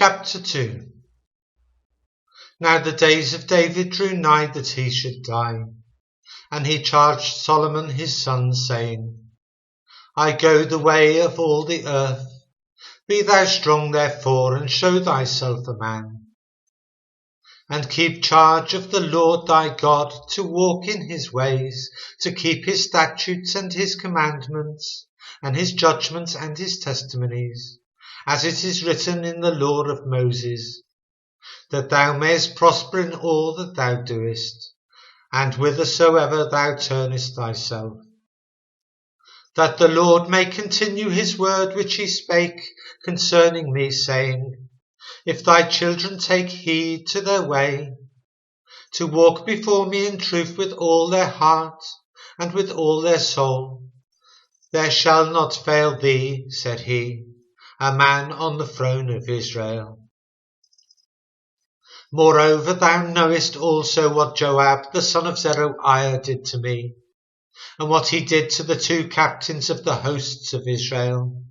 Chapter 2. Now the days of David drew nigh that he should die, and he charged Solomon his son, saying, I go the way of all the earth. Be thou strong therefore, and show thyself a man. And keep charge of the Lord thy God, to walk in his ways, to keep his statutes and his commandments, and his judgments and his testimonies, as it is written in the law of Moses, that thou mayest prosper in all that thou doest, and whithersoever thou turnest thyself. That the Lord may continue his word which he spake concerning me, saying, If thy children take heed to their way, to walk before me in truth with all their heart and with all their soul, there shall not fail thee, said he, a man on the throne of Israel. Moreover, thou knowest also what Joab the son of Zeruiah did to me, and what he did to the two captains of the hosts of Israel,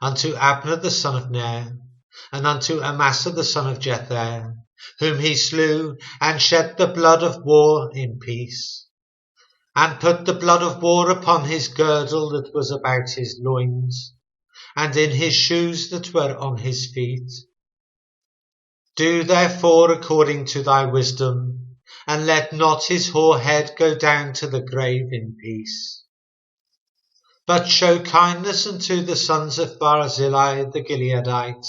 unto Abner the son of Ner, and unto Amasa the son of Jether, whom he slew, and shed the blood of war in peace, and put the blood of war upon his girdle that was about his loins, and in his shoes that were on his feet. Do therefore according to thy wisdom, and let not his hoar head go down to the grave in peace. But show kindness unto the sons of Barzillai the Gileadite,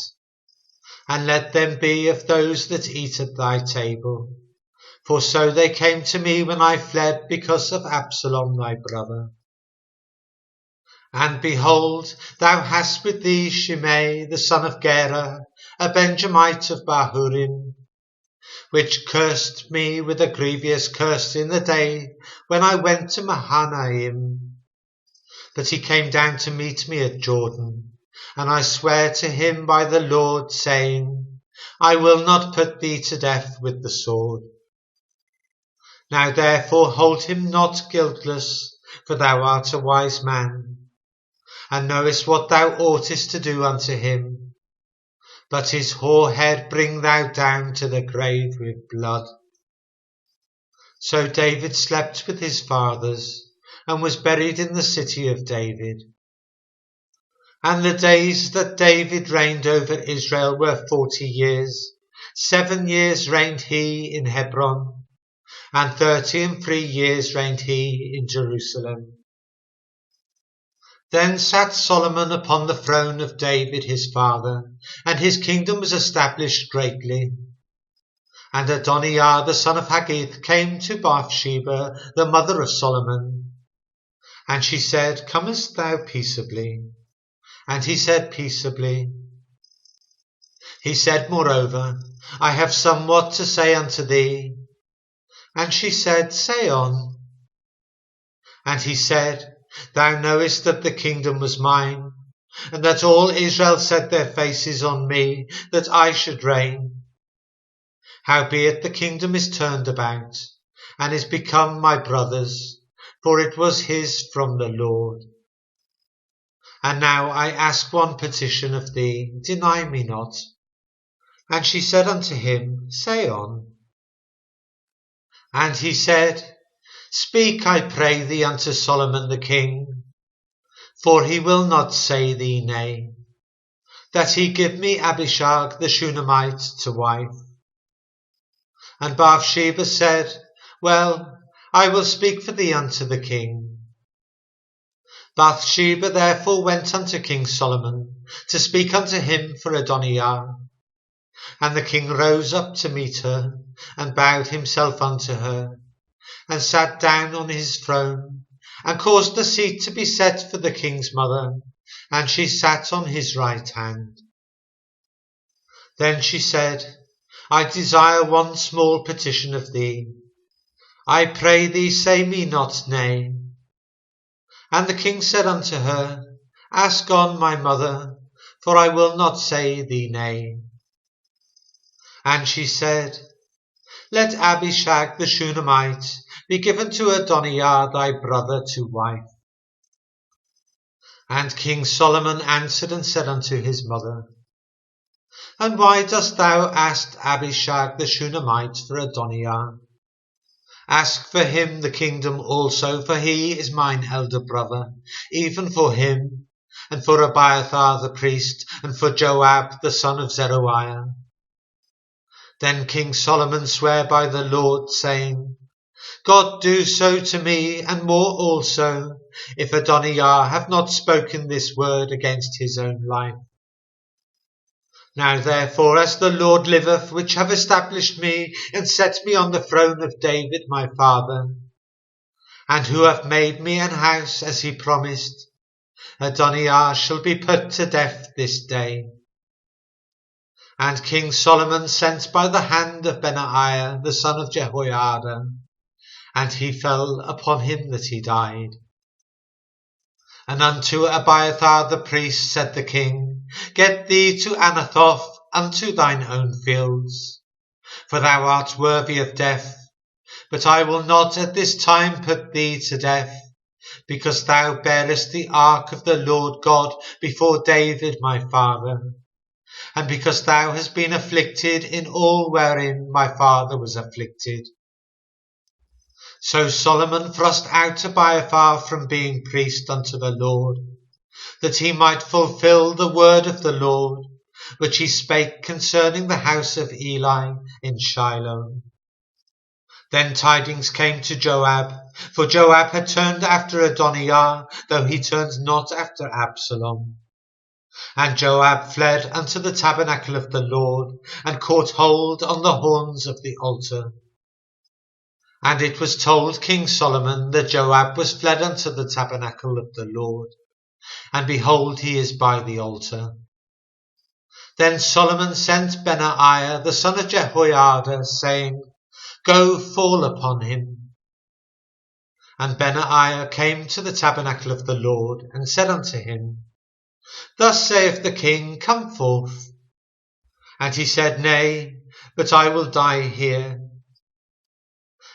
and let them be of those that eat at thy table. For so they came to me when I fled because of Absalom thy brother. And behold, thou hast with thee Shimei the son of Gera, a Benjamite of Bahurim, which cursed me with a grievous curse in the day when I went to Mahanaim. But he came down to meet me at Jordan, and I swear to him by the Lord, saying, I will not put thee to death with the sword. Now therefore hold him not guiltless, for thou art a wise man, and knowest what thou oughtest to do unto him. But his hoar head bring thou down to the grave with blood. So David slept with his fathers, and was buried in the city of David. And the days that David reigned over Israel were 40 years. 7 years reigned he in Hebron, and 33 years reigned he in Jerusalem. Then sat Solomon upon the throne of David his father, and his kingdom was established greatly. And Adoniah the son of Haggith came to Bathsheba, the mother of Solomon. And she said, Comest thou peaceably? And he said, Peaceably. He said, Moreover, I have somewhat to say unto thee. And she said, Say on. And he said, Thou knowest that the kingdom was mine, and that all Israel set their faces on me, that I should reign. Howbeit the kingdom is turned about, and is become my brother's, for it was his from the Lord. And now I ask one petition of thee, deny me not. And she said unto him, Say on. And he said, Speak, I pray thee, unto Solomon the king, for he will not say thee nay, that he give me Abishag the Shunammite to wife. And Bathsheba said, Well, I will speak for thee unto the king. Bathsheba therefore went unto King Solomon, to speak unto him for Adoniah. And the king rose up to meet her, and bowed himself unto her, and sat down on his throne, and caused the seat to be set for the king's mother, and she sat on his right hand. Then she said, I desire one small petition of thee. I pray thee, say me not nay. And the king said unto her, Ask on, my mother, for I will not say thee nay. And she said, Let Abishag the Shunammite be given to Adoniah thy brother to wife. And King Solomon answered and said unto his mother, And why dost thou ask Abishag the Shunammite for Adoniah? Ask for him the kingdom also, for he is mine elder brother, even for him, and for Abiathar the priest, and for Joab the son of Zeruiah. Then King Solomon sware by the Lord, saying, God do so to me, and more also, if Adoniah have not spoken this word against his own life. Now therefore, as the Lord liveth, which have established me, and set me on the throne of David my father, and who hath made me an house as he promised, Adoniah shall be put to death this day. And King Solomon sent by the hand of Benaiah the son of Jehoiada, and he fell upon him that he died. And unto Abiathar the priest said the king, Get thee to Anathoth unto thine own fields, for thou art worthy of death. But I will not at this time put thee to death, because thou bearest the ark of the Lord God before David my father, and because thou hast been afflicted in all wherein my father was afflicted. So Solomon thrust out Abiathar from being priest unto the Lord, that he might fulfill the word of the Lord, which he spake concerning the house of Eli in Shiloh. Then tidings came to Joab, for Joab had turned after Adoniah, though he turned not after Absalom. And Joab fled unto the tabernacle of the Lord, and caught hold on the horns of the altar. And it was told King Solomon that Joab was fled unto the tabernacle of the Lord, and behold, he is by the altar. Then Solomon sent Benaiah the son of Jehoiada, saying, Go, fall upon him. And Benaiah came to the tabernacle of the Lord, and said unto him, Thus saith the king, Come forth. And he said, Nay, but I will die here.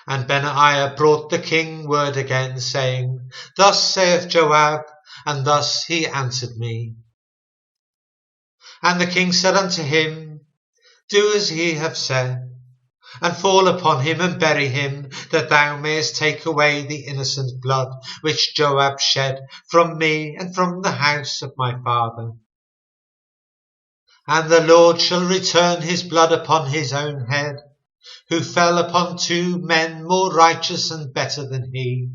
And Benaiah brought the king word again, saying, Thus saith Joab, and thus he answered me. And the king said unto him, Do as ye have said, and fall upon him and bury him, that thou mayest take away the innocent blood which Joab shed from me and from the house of my father. And the Lord shall return his blood upon his own head, who fell upon 2 men more righteous and better than he,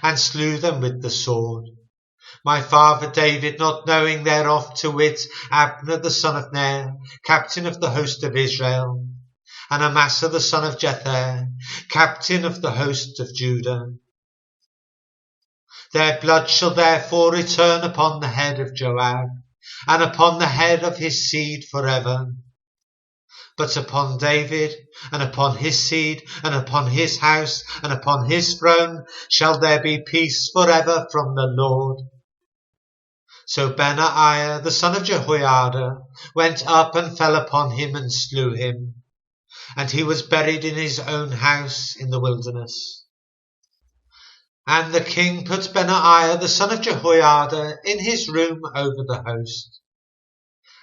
and slew them with the sword. My father David not knowing thereof, to wit, Abner the son of Ner, captain of the host of Israel, and Amasa the son of Jether, captain of the host of Judah. Their blood shall therefore return upon the head of Joab, and upon the head of his seed forever. But upon David, and upon his seed, and upon his house, and upon his throne, shall there be peace forever from the Lord. So Benaiah the son of Jehoiada went up and fell upon him and slew him, and he was buried in his own house in the wilderness. And the king put Benaiah the son of Jehoiada in his room over the host.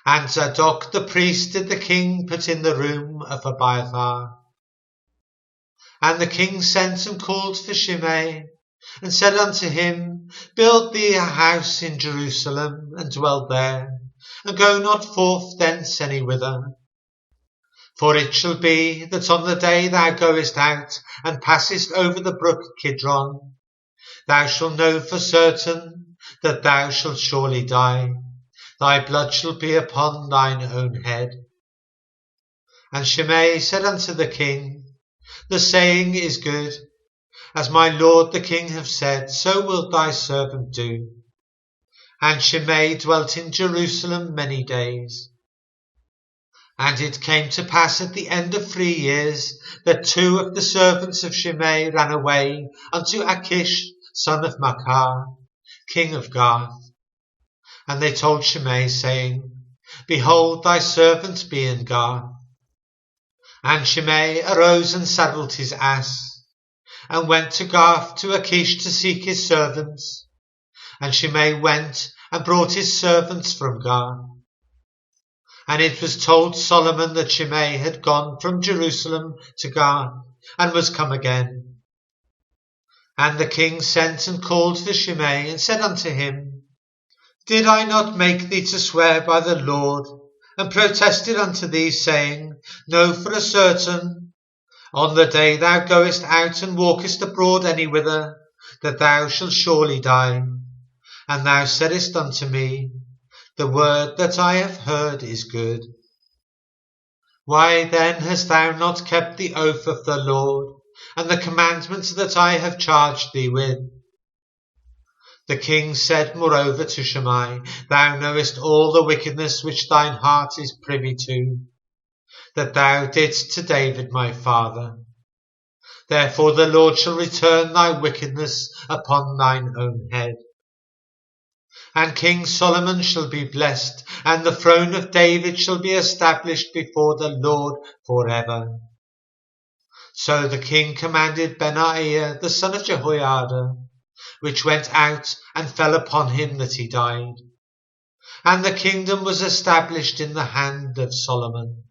And Zadok the priest did the king put in the room of Abiathar. And the king sent and called for Shimei, and said unto him, Build thee a house in Jerusalem, and dwell there, and go not forth thence any whither. For it shall be that on the day thou goest out, and passest over the brook Kidron, thou shalt know for certain that thou shalt surely die. Thy blood shall be upon thine own head. And Shimei said unto the king, The saying is good. As my lord the king hath said, so will thy servant do. And Shimei dwelt in Jerusalem many days. And it came to pass at the end of 3 years, that 2 of the servants of Shimei ran away unto Achish, son of Maachah, king of Gath. And they told Shimei, saying, Behold, thy servant be in Gath. And Shimei arose and saddled his ass, and went to Gath to Achish to seek his servants. And Shimei went and brought his servants from Gath. And it was told Solomon that Shimei had gone from Jerusalem to God, and was come again. And the king sent and called for Shimei, and said unto him, Did I not make thee to swear by the Lord, and protested unto thee, saying, Know for a certain, on the day thou goest out and walkest abroad any whither, that thou shalt surely die? And thou saidst unto me, The word that I have heard is good. Why then hast thou not kept the oath of the Lord, and the commandments that I have charged thee with? The king said moreover to Shimei, Thou knowest all the wickedness which thine heart is privy to, that thou didst to David my father. Therefore the Lord shall return thy wickedness upon thine own head. And King Solomon shall be blessed, and the throne of David shall be established before the Lord for ever. So the king commanded Benaiah the son of Jehoiada, which went out and fell upon him that he died. And the kingdom was established in the hand of Solomon.